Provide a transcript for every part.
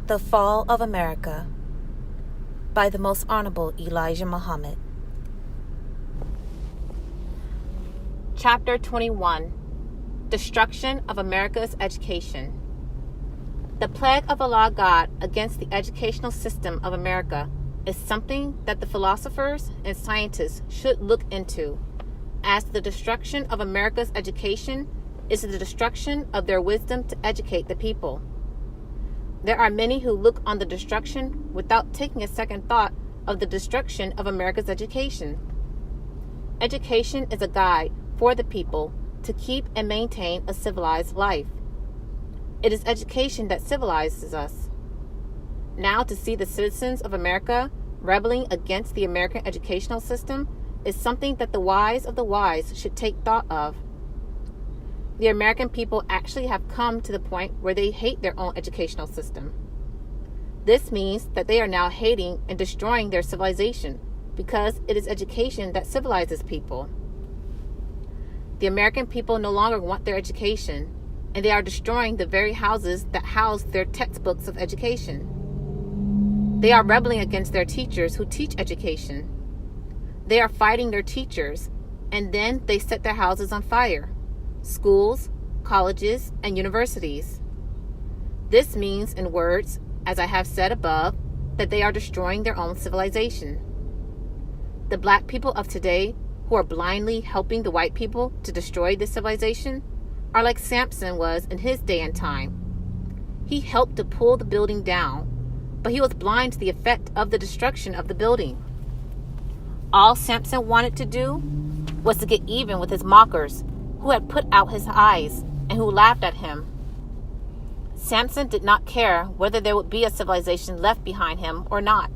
The Fall of America by the Most Honorable Elijah Muhammad. Chapter 21. Destruction of America's Education. The plague of Allah God against the educational system of America is something that the philosophers and scientists should look into, as the destruction of America's education is the destruction of their wisdom to educate the people. There are many who look on the destruction without taking a second thought of the destruction of America's education. Education is a guide for the people to keep and maintain a civilized life. It is education that civilizes us. Now, to see the citizens of America rebelling against the American educational system is something that the wise of the wise should take thought of. The American people actually have come to the point where they hate their own educational system. This means that they are now hating and destroying their civilization because it is education that civilizes people. The American people no longer want their education, and they are destroying the very houses that house their textbooks of education. They are rebelling against their teachers who teach education. They are fighting their teachers, and then they set their houses on fire. Schools, colleges, and universities. This means, in words, as I have said above, that they are destroying their own civilization. The black people of today, who are blindly helping the white people to destroy this civilization, are like Samson was in his day and time. He helped to pull the building down, but he was blind to the effect of the destruction of the building. All Samson wanted to do was to get even with his mockers, who had put out his eyes and who laughed at him. Samson did not care whether there would be a civilization left behind him or not.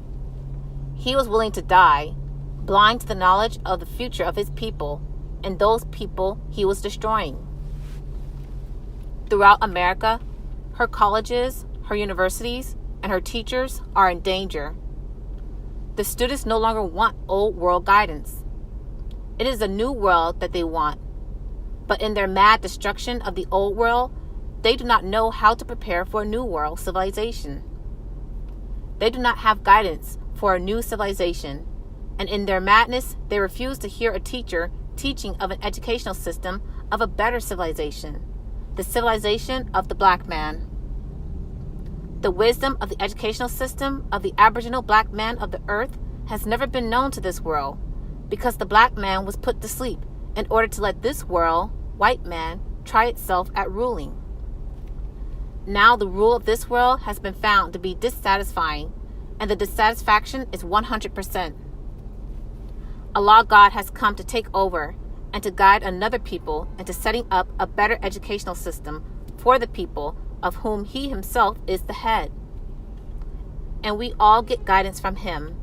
He was willing to die, blind to the knowledge of the future of his people and those people he was destroying. Throughout America, her colleges, her universities, and her teachers are in danger. The students no longer want old world guidance. It is a new world that they want. But in their mad destruction of the old world, they do not know how to prepare for a new world civilization. They do not have guidance for a new civilization, and in their madness, they refuse to hear a teacher teaching of an educational system of a better civilization, the civilization of the black man. The wisdom of the educational system of the Aboriginal black man of the earth has never been known to this world, because the black man was put to sleep in order to let this world, white man, try itself at ruling. Now the rule of this world has been found to be dissatisfying, and the dissatisfaction is 100%. Allah God has come to take over and to guide another people into setting up a better educational system for the people of whom He Himself is the head. And we all get guidance from Him,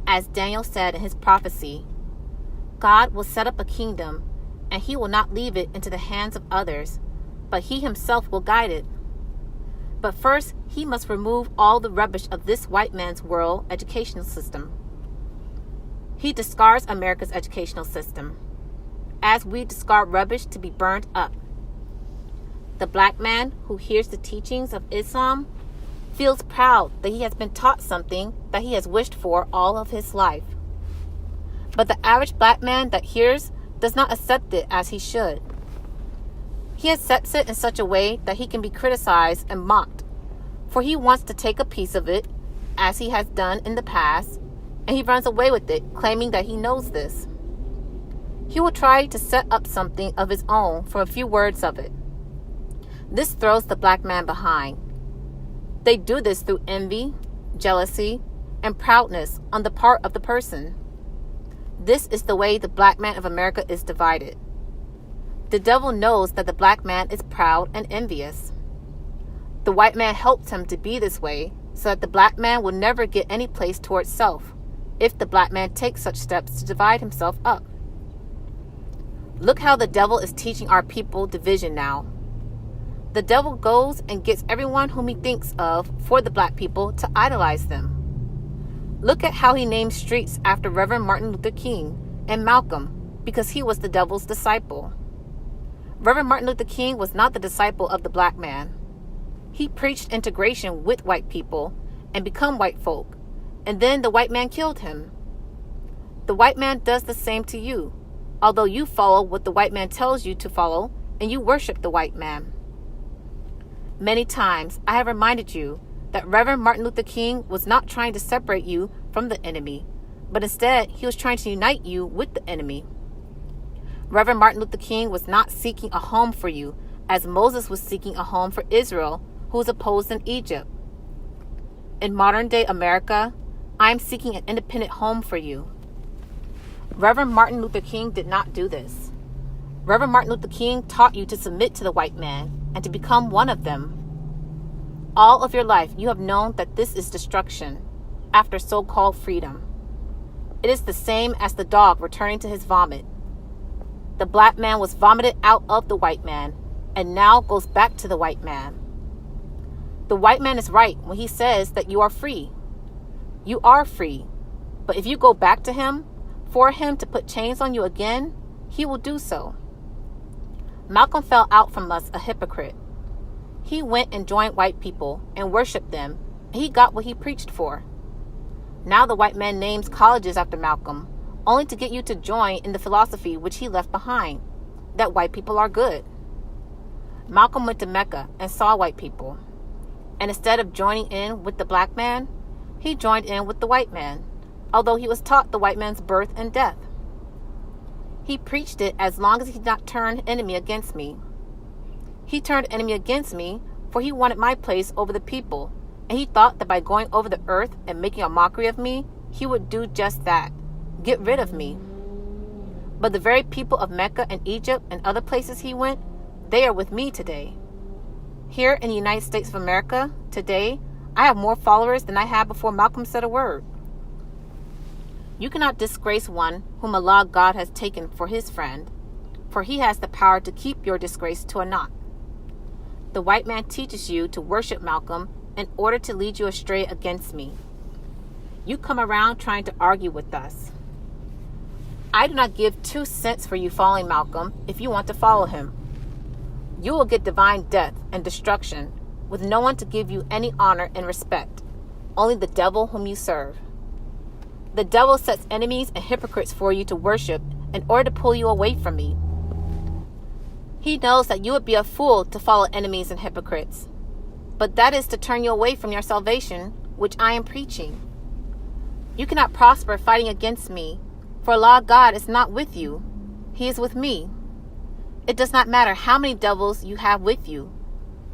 as Daniel said in his prophecy. God will set up a kingdom, and He will not leave it into the hands of others, but He Himself will guide it. But first, He must remove all the rubbish of this white man's world educational system. He discards America's educational system, as we discard rubbish to be burned up. The black man who hears the teachings of Islam feels proud that he has been taught something that he has wished for all of his life. But the average black man that hears does not accept it as he should. He accepts it in such a way that he can be criticized and mocked, for he wants to take a piece of it, as he has done in the past, and he runs away with it, claiming that he knows this. He will try to set up something of his own from a few words of it. This throws the black man behind. They do this through envy, jealousy, and proudness on the part of the person. This is the way the black man of America is divided. The devil knows that the black man is proud and envious. The white man helps him to be this way so that the black man will never get any place towards self if the black man takes such steps to divide himself up. Look how the devil is teaching our people division now. The devil goes and gets everyone whom he thinks of for the black people to idolize them. Look at how he named streets after Reverend Martin Luther King and Malcolm because he was the devil's disciple. Reverend Martin Luther King was not the disciple of the black man. He preached integration with white people and become white folk, and then the white man killed him. The white man does the same to you, although you follow what the white man tells you to follow and you worship the white man. Many times I have reminded you that Reverend Martin Luther King was not trying to separate you from the enemy, but instead he was trying to unite you with the enemy. Reverend Martin Luther King was not seeking a home for you as Moses was seeking a home for Israel, who was opposed in Egypt. In modern-day America, I am seeking an independent home for you. Reverend Martin Luther King did not do this. Reverend Martin Luther King taught you to submit to the white man and to become one of them. All of your life, you have known that this is destruction after so-called freedom. It is the same as the dog returning to his vomit. The black man was vomited out of the white man and now goes back to the white man. The white man is right when he says that you are free. You are free, but if you go back to him, for him to put chains on you again, he will do so. Malcolm fell out from us a hypocrite. He went and joined white people and worshiped them, and he got what he preached for. Now the white man names colleges after Malcolm, only to get you to join in the philosophy which he left behind, that white people are good. Malcolm went to Mecca and saw white people, and instead of joining in with the black man, he joined in with the white man, although he was taught the white man's birth and death. He preached it as long as he did not turn enemy against me. He turned enemy against me, for he wanted my place over the people, and he thought that by going over the earth and making a mockery of me, he would do just that, get rid of me. But the very people of Mecca and Egypt and other places he went, they are with me today. Here in the United States of America, today, I have more followers than I had before Malcolm said a word. You cannot disgrace one whom Allah God has taken for his friend, for he has the power to keep your disgrace to a knot. The white man teaches you to worship Malcolm in order to lead you astray against me. You come around trying to argue with us. I do not give 2 cents for you following Malcolm if you want to follow him. You will get divine death and destruction with no one to give you any honor and respect, only the devil whom you serve. The devil sets enemies and hypocrites for you to worship in order to pull you away from me. He knows that you would be a fool to follow enemies and hypocrites, but that is to turn you away from your salvation, which I am preaching. You cannot prosper fighting against me, for Allah God is not with you. He is with me. It does not matter how many devils you have with you.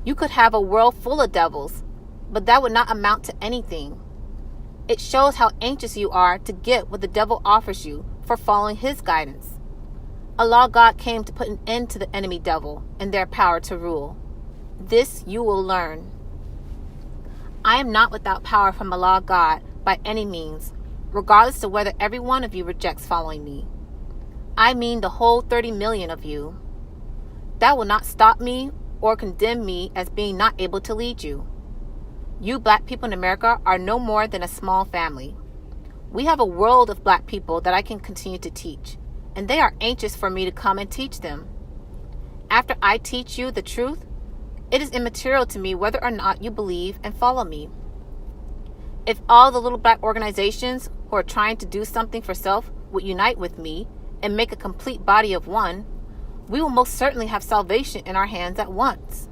You could have a world full of devils, but that would not amount to anything. It shows how anxious you are to get what the devil offers you for following his guidance. Allah God came to put an end to the enemy devil and their power to rule. This you will learn. I am not without power from Allah God by any means, regardless of whether every one of you rejects following me. I mean the whole 30 million of you. That will not stop me or condemn me as being not able to lead you. You black people in America are no more than a small family. We have a world of black people that I can continue to teach, and they are anxious for me to come and teach them. After I teach you the truth, it is immaterial to me whether or not you believe and follow me. If all the little black organizations who are trying to do something for self would unite with me and make a complete body of one, we will most certainly have salvation in our hands at once.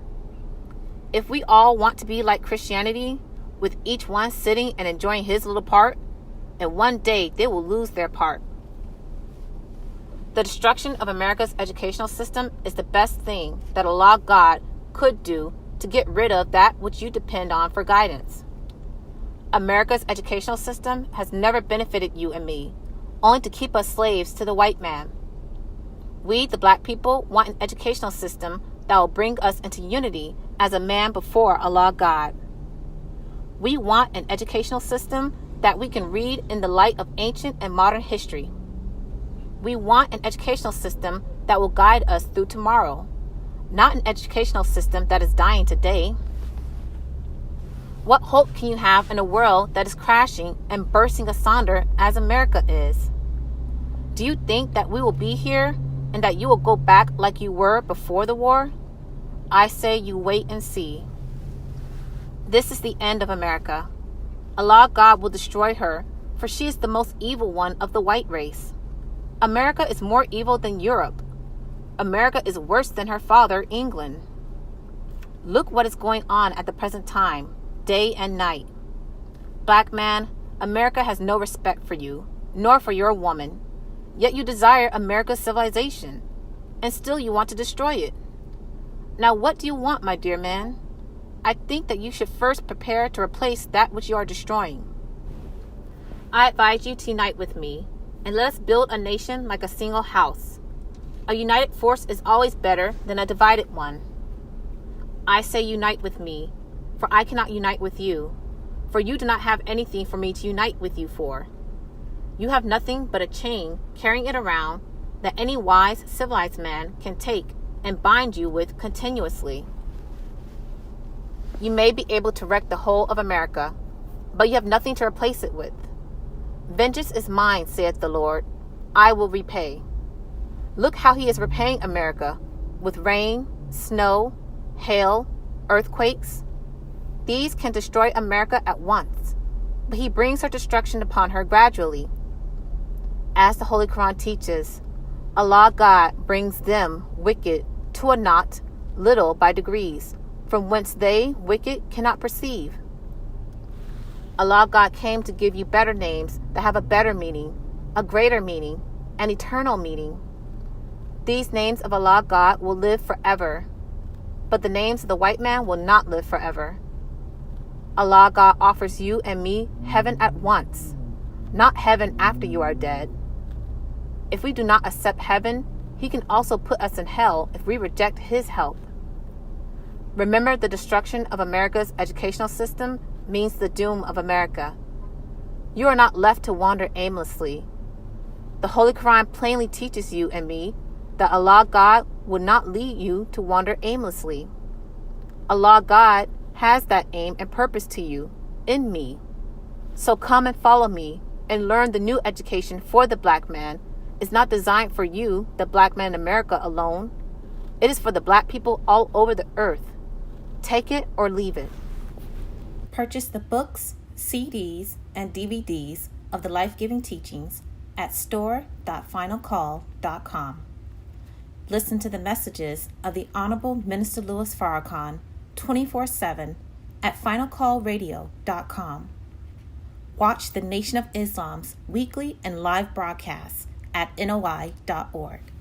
If we all want to be like Christianity, with each one sitting and enjoying his little part, and one day they will lose their part. The destruction of America's educational system is the best thing that Allah God could do to get rid of that which you depend on for guidance. America's educational system has never benefited you and me, only to keep us slaves to the white man. We, the black people, want an educational system that will bring us into unity as a man before Allah God. We want an educational system that we can read in the light of ancient and modern history. We want an educational system that will guide us through tomorrow, not an educational system that is dying today. What hope can you have in a world that is crashing and bursting asunder as America is? Do you think that we will be here and that you will go back like you were before the war? I say you wait and see. This is the end of America. Allah God will destroy her, for she is the most evil one of the white race. America is more evil than Europe. America is worse than her father, England. Look what is going on at the present time, day and night. Black man, America has no respect for you, nor for your woman. Yet you desire America's civilization, and still you want to destroy it. Now what do you want, my dear man? I think that you should first prepare to replace that which you are destroying. I advise you to unite with me, and let us build a nation like a single house. A united force is always better than a divided one. I say unite with me, for I cannot unite with you, for you do not have anything for me to unite with you for. You have nothing but a chain carrying it around that any wise, civilized man can take and bind you with continuously. You may be able to wreck the whole of America, but you have nothing to replace it with. Vengeance is mine, saith the Lord. I will repay. Look how he is repaying America with rain, snow, hail, earthquakes. These can destroy America at once, but he brings her destruction upon her gradually. As the Holy Quran teaches, Allah God brings them, wicked, to a knot, little by degrees, from whence they, wicked, cannot perceive. Allah God came to give you better names that have a better meaning, a greater meaning, an eternal meaning. These names of Allah God will live forever, but the names of the white man will not live forever. Allah God offers you and me heaven at once, not heaven after you are dead. If we do not accept heaven, he can also put us in hell if we reject his help. Remember, the destruction of America's educational system means the doom of America. You are not left to wander aimlessly. The Holy Quran plainly teaches you and me that Allah God would not lead you to wander aimlessly. Allah God has that aim and purpose to you, in me. So come and follow me and learn the new education for the black man is not designed for you, the black man in America, alone. It is for the black people all over the earth. Take it or leave it. Purchase the books, CDs, and DVDs of the life-giving teachings at store.finalcall.com. Listen to the messages of the Honorable Minister Louis Farrakhan 24/7 at finalcallradio.com. Watch the Nation of Islam's weekly and live broadcasts at NOI.org.